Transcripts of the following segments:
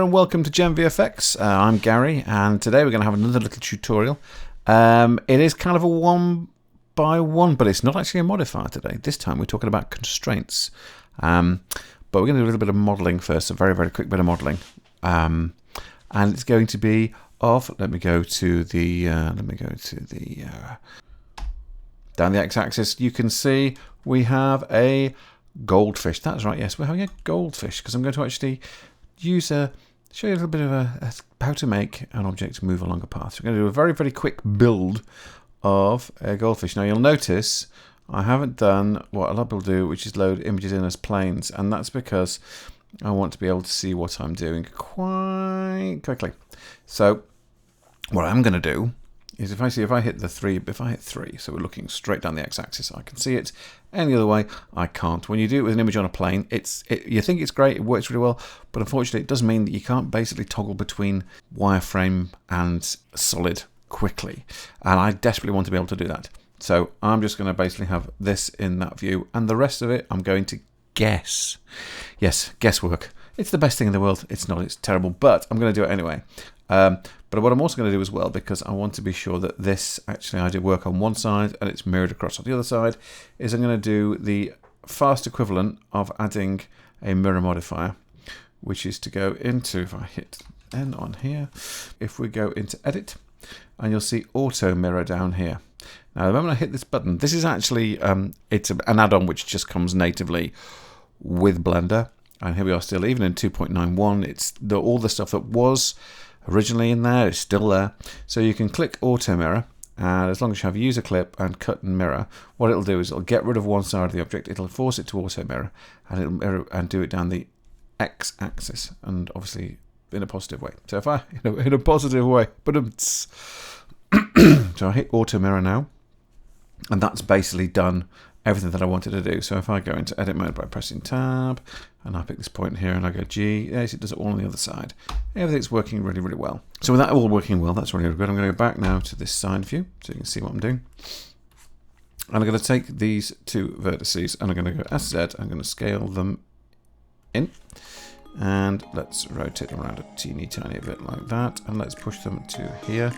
and welcome to GenVFX. I'm Gary, and today we're going to have another little tutorial. It is kind of a one by one, but it's not actually a modifier today. This time we're talking about constraints. But we're going to do a little bit of modeling first, a very, very quick bit of modeling. And it's going to be of, let me go to the down the x-axis. You can see we have a goldfish. That's right, yes, we're having a goldfish, because I'm going to actually show you a little bit of how to make an object move along a path. So we're going to do a very, very quick build of a goldfish. Now you'll notice I haven't done what a lot of people do, which is load images in as planes, and that's because I want to be able to see what I'm doing quite quickly. So what I'm going to do is if I hit 3, so we're looking straight down the x-axis, I can see it. Any other way, I can't. When you do it with an image on a plane, you think it's great, it works really well, but unfortunately it does mean that you can't basically toggle between wireframe and solid quickly. And I desperately want to be able to do that. So I'm just going to basically have this in that view, and the rest of it I'm going to guess. Yes, guesswork. It's the best thing in the world. It's not, it's terrible, but I'm going to do it anyway. But what I'm also going to do as well, because I want to be sure that this actually I did work on one side and it's mirrored across on the other side, is I'm going to do the fast equivalent of adding a mirror modifier, which is to go into, if I hit N on here, if we go into edit, and you'll see auto mirror down here. Now the moment I hit this button, this is actually it's an add-on which just comes natively with Blender, and here we are still, even in 2.91, it's all the stuff that was originally in there is still there. So you can click auto mirror, and as long as you have user clip and cut and mirror, what it'll do is it'll get rid of one side of the object, it'll force it to auto mirror, and it'll mirror and do it down the x-axis, and obviously in a positive way. So if I in a positive way, but so I hit auto mirror now, and that's basically done everything that I wanted to do. So if I go into edit mode by pressing tab, and I pick this point here and I go G, yes, it does it all on the other side. Everything's working really, really well. So with that all working well, that's really good. I'm going to go back now to this side view so you can see what I'm doing. And I'm going to take these two vertices and I'm going to go SZ, I'm going to scale them in. And let's rotate them around a teeny tiny bit like that. And let's push them to here.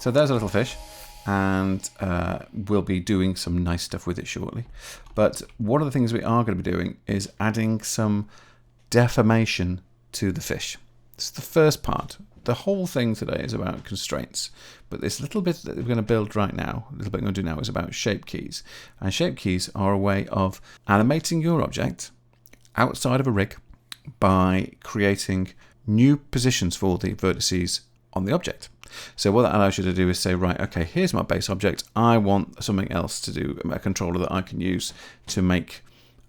So there's a little fish, and we'll be doing some nice stuff with it shortly. But one of the things we are going to be doing is adding some deformation to the fish. It's the first part. The whole thing today is about constraints, but this little bit that we're going to build right now, a little bit I'm going to do now, is about shape keys. And shape keys are a way of animating your object outside of a rig by creating new positions for the vertices on the object. So what that allows you to do is say, right, okay, here's my base object. I want something else to do, a controller that I can use to make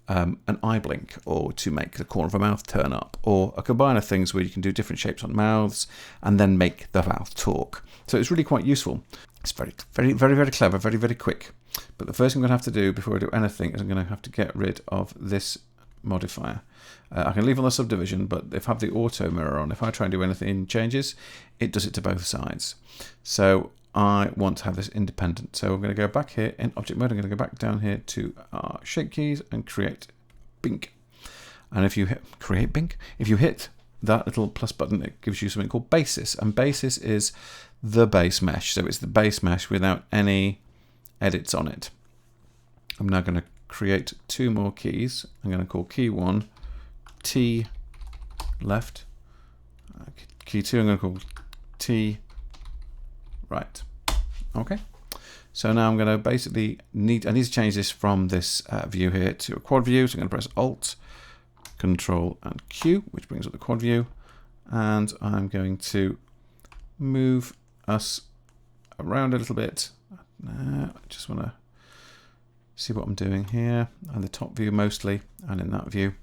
an eye blink, or to make the corner of a mouth turn up, or a combine of things where you can do different shapes on mouths and then make the mouth talk. So it's really quite useful. It's very, very, very, very clever, very, very quick. But the first thing I'm going to have to do before I do anything is I'm going to have to get rid of this modifier. I can leave on the subdivision, but if I have the auto mirror on, if I try and do anything changes, it does it to both sides. So I want to have this independent. So I'm going to go back here in object mode. I'm going to go back down here to our shape keys and create bink. And if you hit create bink, if you hit that little plus button, it gives you something called basis. And basis is the base mesh. So it's the base mesh without any edits on it. I'm now going to create two more keys. I'm going to call key 1 T left. Key 2 I'm going to call T right. Okay. So now I'm going to basically I need to change this from this view here to a quad view. So I'm going to press Alt, Control, and Q, which brings up the quad view. And I'm going to move us around a little bit. I just want to see what I'm doing here, and the top view mostly, and in that view.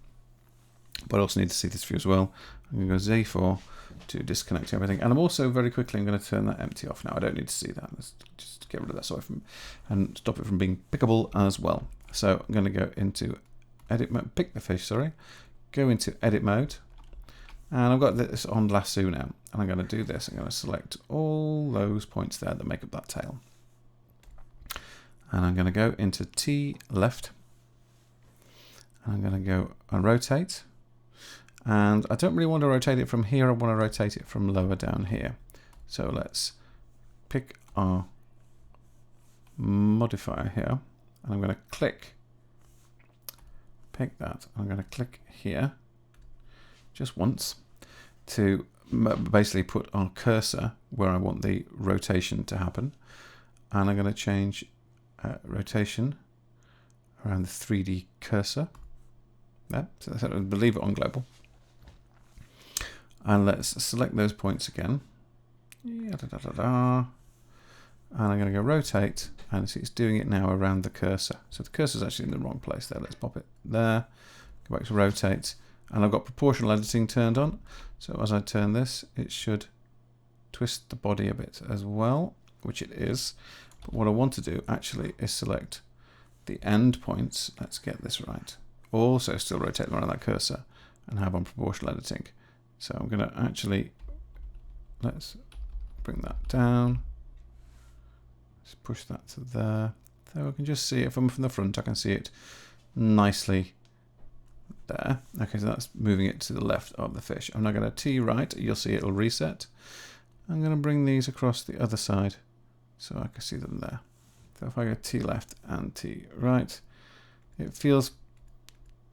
But I also need to see this view as well. I'm going to go Z4 to disconnect everything. And I'm also very quickly, I'm going to turn that empty off now. I don't need to see that. Let's just get rid of that and stop it from being pickable as well. So I'm going to go into edit mode, pick the fish, sorry, go into edit mode. And I've got this on lasso now. And I'm going to do this. I'm going to select all those points there that make up that tail. And I'm going to go into T left. And I'm going to go and rotate. And I don't really want to rotate it from here. I want to rotate it from lower down here. So let's pick our modifier here. And I'm going to pick that. I'm going to click here just once to basically put our cursor where I want the rotation to happen. And I'm going to change rotation around the 3D cursor. There, so let's leave it on global. And let's select those points again. And I'm going to go rotate, and see it's doing it now around the cursor. So the cursor is actually in the wrong place there. Let's pop it there. Go back to rotate, and I've got proportional editing turned on. So as I turn this, it should twist the body a bit as well, which it is. But what I want to do actually is select the end points. Let's get this right. Also still rotate around that cursor and have on proportional editing. So I'm going to actually, let's bring that down. Let's push that to there. So I can just see it from the front. I can see it nicely there. Okay, so that's moving it to the left of the fish. I'm now going to T right. You'll see it'll reset. I'm going to bring these across the other side so I can see them there. So if I go T left and T right, it feels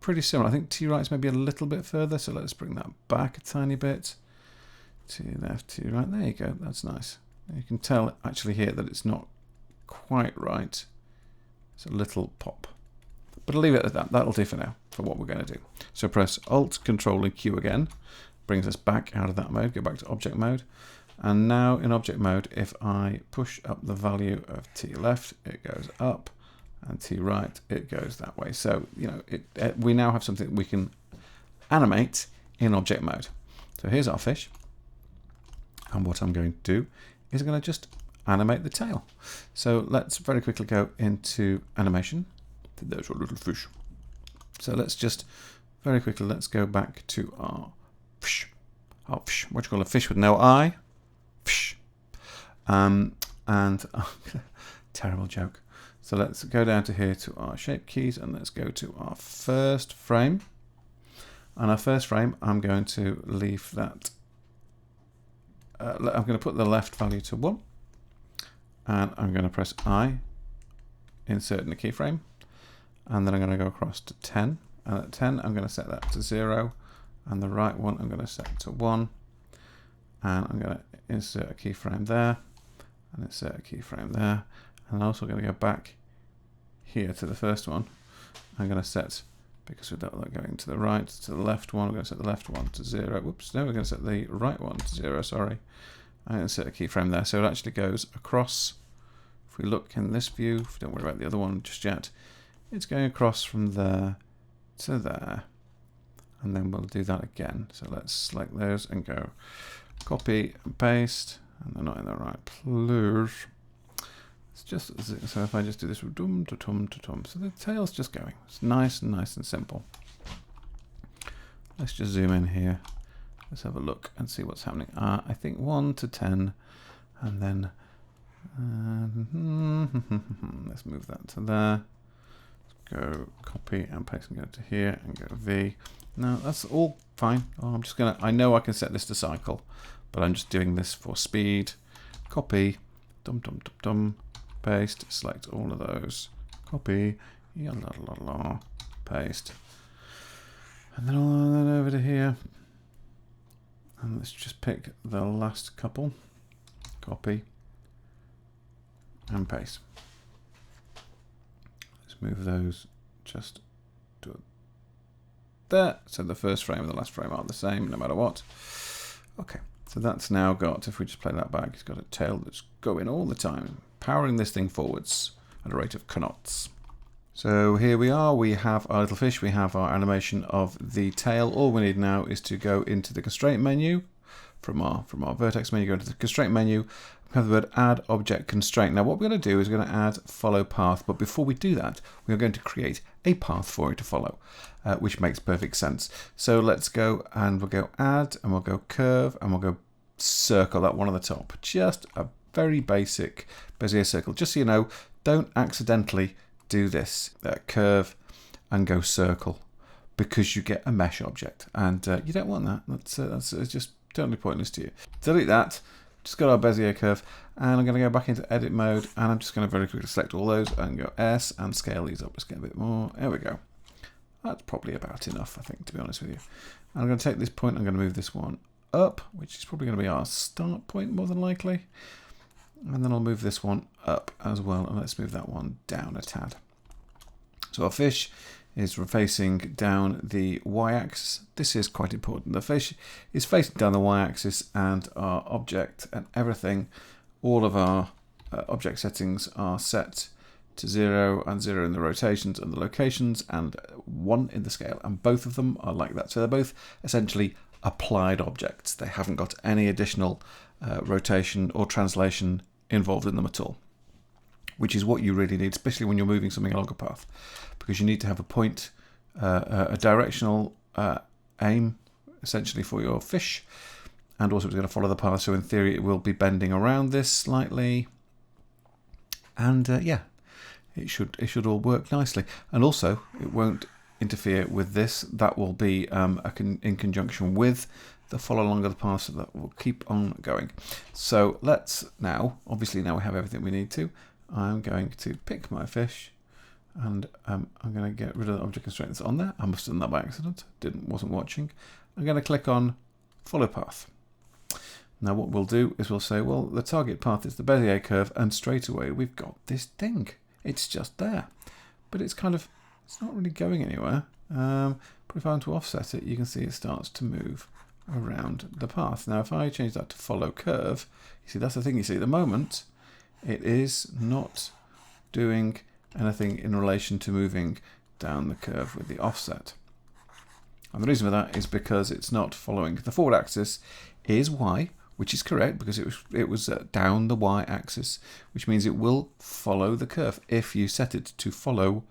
pretty similar. I think T right is maybe a little bit further, so let's bring that back a tiny bit. T left, T right. There you go. That's nice. You can tell actually here that it's not quite right. It's a little pop. But I'll leave it at that. That'll do for now, for what we're going to do. So press Alt, Control, and Q again. Brings us back out of that mode. Go back to object mode. And now in object mode, if I push up the value of T left, it goes up. And T right, it goes that way. So, you know, we now have something that we can animate in object mode. So here's our fish. And what I'm going to do is I'm going to just animate the tail. So let's very quickly go into animation. There's our little fish. So let's just very quickly, let's go back to our fish. Our fish. What do you call a fish with no eye? Fish. Terrible joke. So let's go down to here to our shape keys and let's go to our first frame. On our first frame, I'm going to leave that. I'm going to put the left value to 1. and I'm going to press I, insert in the keyframe, and then I'm going to go across to 10, and at 10 I'm going to set that to 0, and the right one I'm going to set to 1, and I'm going to insert a keyframe there, and insert a keyframe there, and I'm also going to go back here to the first one. I'm going to set, because we're going to the right, to the left one, we're going to set the left one to 0. Whoops, no, we're going to set the right one to 0, sorry. I'm going to set a keyframe there, so it actually goes across. If we look in this view, don't worry about the other one just yet, it's going across from there to there. And then we'll do that again. So let's select those and go copy and paste, and they're not in the right place. It's just, so if I just do this, dum to tum to tum, so the tail's just going. It's nice and simple. Let's just zoom in here. Let's have a look and see what's happening. I think 1 to 10, and then let's move that to there. Let's go copy and paste and go to here and go V. No, that's all fine. I'm just gonna, I know I can set this to cycle, but I'm just doing this for speed. Copy, dum dum dum dum, paste, select all of those, copy, paste, and then over to here. And let's just pick the last couple, copy, and paste. Let's move those just to there. So the first frame and the last frame are the same no matter what. Okay, so that's now got, if we just play that back, it's got a tail that's going all the time, powering this thing forwards at a rate of knots. So here we are, we have our little fish, we have our animation of the tail. All we need now is to go into the constraint menu. From our vertex menu, go into the constraint menu, we have the word add object constraint. Now what we're going to do is we're going to add follow path, but before we do that, we are going to create a path for it to follow, which makes perfect sense. So let's go and we'll go add, and we'll go curve, and we'll go circle, that one on the top. Just a very basic Bezier circle. Just so you know, don't accidentally do this curve and go circle, because you get a mesh object, and you don't want that. That's just totally pointless to you. Delete that. Just got our Bezier curve, and I'm going to go back into edit mode, and I'm just going to very quickly select all those and go S and scale these up. Let's get a bit more. There we go. That's probably about enough, I think, to be honest with you. And I'm going to take this point, I'm going to move this one up, which is probably going to be our start point more than likely. And then I'll move this one up as well, and let's move that one down a tad. So our fish is facing down the y-axis. This is quite important. The fish is facing down the y-axis, and our object and everything, all of our object settings are set to 0 and 0 in the rotations and the locations, and 1 in the scale, and both of them are like that. So they're both essentially applied objects. They haven't got any additional rotation or translation involved in them at all, which is what you really need, especially when you're moving something along a path, because you need to have a point, a directional aim, essentially, for your fish, and also it's going to follow the path. So in theory, it will be bending around this slightly, and yeah, it should all work nicely. And also, it won't interfere with this. That will be in conjunction with the follow along of the path, so that will keep on going. So let's now, obviously now we have everything we need to. I'm going to pick my fish, and I'm going to get rid of the object constraint that's on there. I must have done that by accident, wasn't watching. I'm going to click on follow path. Now what we'll do is we'll say, well, the target path is the Bezier curve, and straight away we've got this thing. It's just there, but it's not really going anywhere. But if I want to offset it, you can see it starts to move around the path. Now if I change that to follow curve, you see that's the thing. You see at the moment it is not doing anything in relation to moving down the curve with the offset. And the reason for that is because it's not following. The forward axis is Y, which is correct because it was down the Y axis, which means it will follow the curve if you set it to follow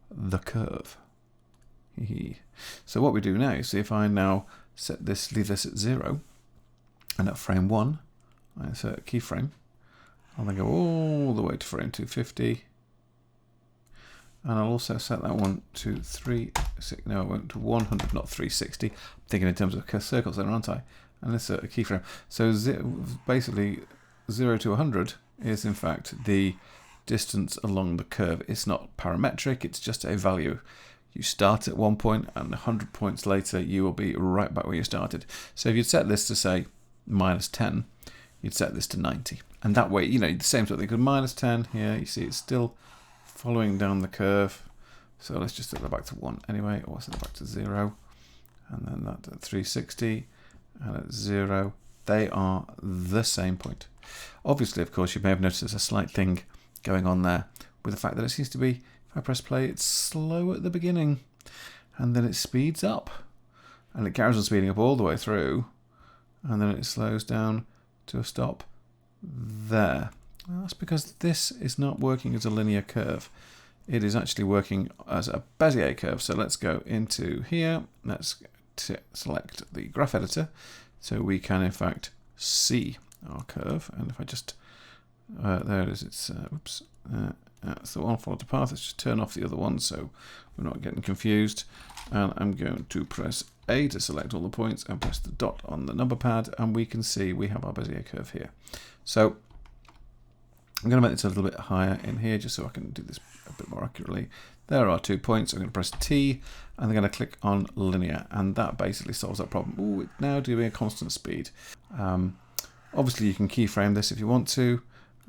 the curve. So what we do now, you see, if I now leave this at 0, and at frame 1, I insert a keyframe, I'll then go all the way to frame 250, and I'll also set that one to 360. No, I went to 100, not 360. I'm thinking in terms of circles there, aren't I? And insert a keyframe. So basically 0 to 100 is in fact the distance along the curve. It's not parametric, it's just a value. You start at one point and 100 points later you will be right back where you started. So if you'd set this to say -10, you'd set this to 90. And that way, you know, the same sort of thing, because -10 here, you see it's still following down the curve. So let's just set that back to 1 anyway, or set it back to 0. And then that at 360 and at 0, they are the same point. Obviously, of course, you may have noticed there's a slight thing going on there with the fact that it seems to be, if I press play, it's slow at the beginning and then it speeds up and it carries on speeding up all the way through and then it slows down to a stop there. Well, that's because this is not working as a linear curve. It is actually working as a Bezier curve. So let's go into here. Let's select the graph editor so we can in fact see our curve. And if I just there it is. It's oops. That's the one followed the path. Let's just turn off the other one so we're not getting confused. And I'm going to press A to select all the points and press the dot on the number pad, and we can see we have our Bezier curve here. So I'm going to make this a little bit higher in here just so I can do this a bit more accurately. There are 2 points. I'm going to press T and I'm going to click on linear, and that basically solves that problem. Ooh, it's now doing a constant speed. Obviously you can keyframe this if you want to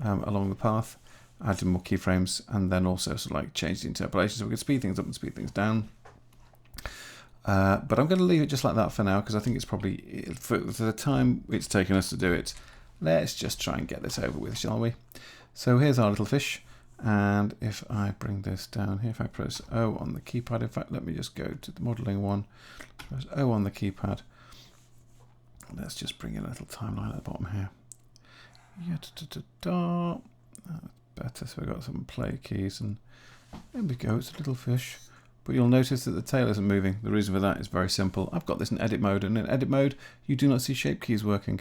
along the path, add in more keyframes, and then also sort of like change the interpolation so we can speed things up and speed things down. But I'm going to leave it just like that for now because I think it's probably, for the time it's taken us to do it, let's just try and get this over with, shall we? So here's our little fish, and if I bring this down here, if I press O on the keypad, in fact let me just go to the modelling one, press O on the keypad, let's just bring in a little timeline at the bottom here. Yeah, better, so we've got some play keys, and there we go, it's a little fish. But you'll notice that the tail isn't moving. The reason for that is very simple. I've got this in edit mode, and in edit mode you do not see shape keys working.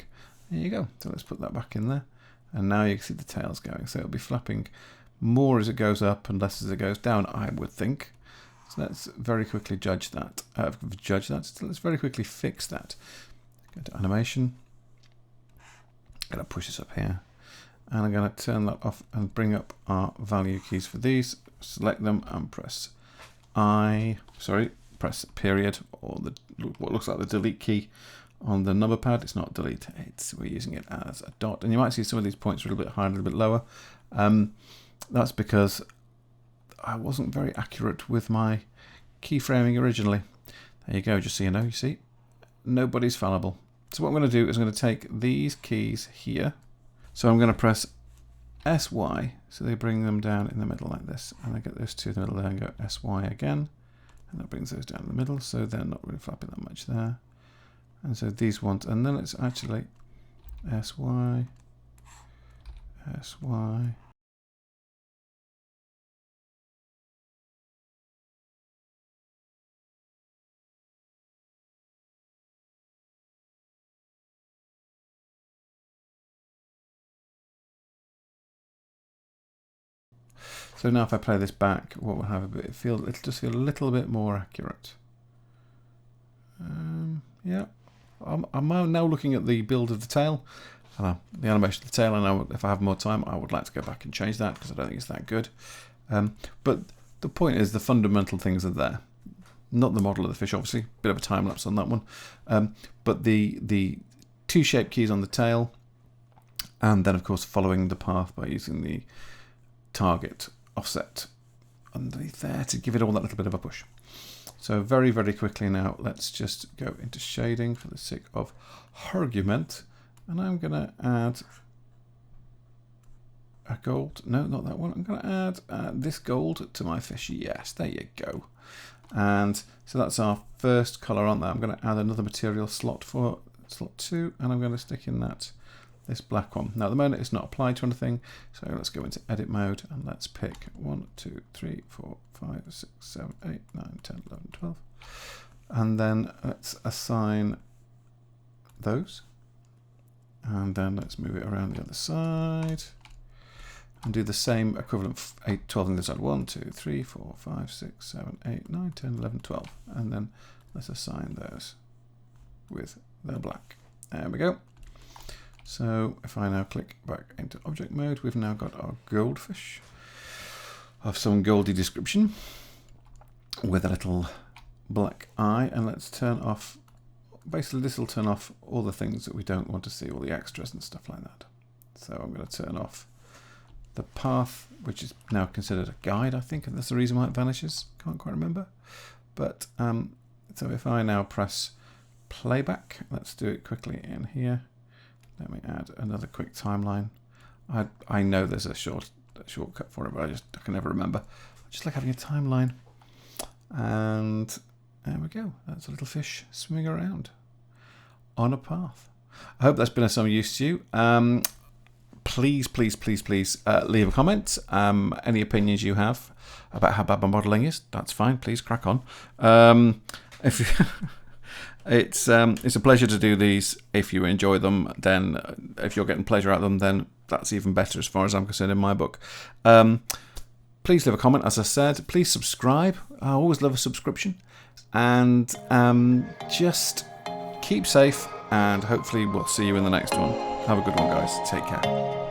There you go. So let's put that back in there, and now you can see the tail's going. So it'll be flapping more as it goes up and less as it goes down, I would think. So let's very quickly judge that. So let's very quickly fix that. Go to animation. I'm going to push this up here, and I'm going to turn that off and bring up our value keys for these. Select them and press press period, or what looks like the delete key on the number pad. It's not delete, we're using it as a dot, and you might see some of these points are a little bit higher, a little bit lower. That's because I wasn't very accurate with my keyframing originally. There you go, just so you know, you see, nobody's fallible. So what I'm going to do is I'm going to take these keys here. So I'm going to press SY, so they bring them down in the middle like this, and I get those two in the middle there and go SY again, and that brings those down in the middle, so they're not really flapping that much there. And so these ones, and then it's actually SY, SY. So now if I play this back, what we'll have it'll just feel a little bit more accurate. Yeah, I'm now looking at the build of the tail, the animation of the tail, and if I have more time, I would like to go back and change that because I don't think it's that good. But the point is, the fundamental things are there. Not the model of the fish, obviously, bit of a time lapse on that one, but the two shape keys on the tail, and then of course following the path by using the target offset underneath there to give it all that little bit of a push. So very, very quickly now, let's just go into shading for the sake of argument, and I'm going to add a gold. No, not that one. I'm going to add this gold to my fish. Yes, there you go. And so that's our first color on that. I'm going to add another material slot for slot 2, and I'm going to stick in this black one. Now at the moment it's not applied to anything, so let's go into edit mode and let's pick 1, 2, 3, 4, 5, 6, 7, 8, 9, 10, 11, 12, and then let's assign those, and then let's move it around the other side and do the same equivalent 8, 12 on the other side. 1, 2, 3, 4, 5, 6, 7, 8, 9, 10, 11, 12, and then let's assign those with the black. There we go. So if I now click back into object mode, we've now got our goldfish of some goldy description with a little black eye, and let's turn off, basically this will turn off all the things that we don't want to see, all the extras and stuff like that. So I'm going to turn off the path, which is now considered a guide, I think, and that's the reason why it vanishes. Can't quite remember. But so if I now press playback, let's do it quickly in here. Let me add another quick timeline. I know there's a shortcut for it, but I can never remember. I just like having a timeline. And there we go. That's a little fish swimming around on a path. I hope that's been of some use to you. Please leave a comment. Any opinions you have about how bad my modelling is, that's fine. Please crack on. If you it's a pleasure to do these. If you enjoy them, then if you're getting pleasure out of them, then that's even better as far as I'm concerned in my book. Please leave a comment, as I said. Please subscribe. I always love a subscription. And just keep safe, and hopefully we'll see you in the next one. Have a good one, guys. Take care.